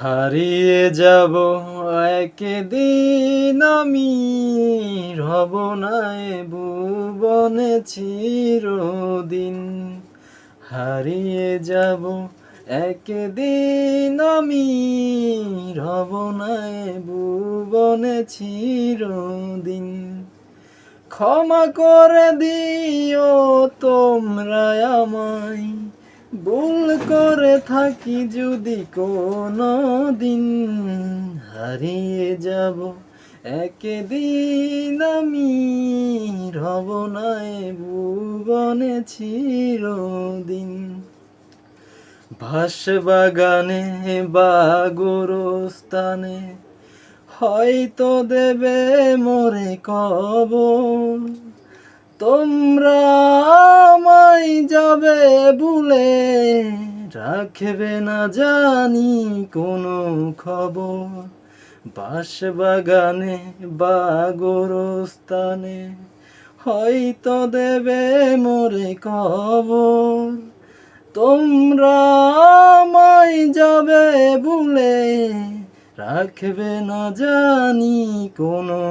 হারিয়ে যাব একদিন আমি, রব না এ ভুবনে চিরদিন। হারিয়ে যাব একদিন আমি, রব না এ ভুবনে চিরদিন। ক্ষমা করে দিও তোমরা আমায়, ভুল করে থাকি যদি কোনো দিন। হারিয়ে যাব একদিন আমি, রব না এ ভুবনে চিরদিন। বাঁশবাগানে বা গোরস্থানে হয়তো দেবে মোরে কবর। তোমরা আমায় যাবে ভুলে, রাখবে না জানি কোনো খবর। বাঁশবাগানে বা গোরস্থানে হয়তো দেবে মোরে কবর। তোমরা আমায় যাবে ভুলে, রাখবে না জানি কোনো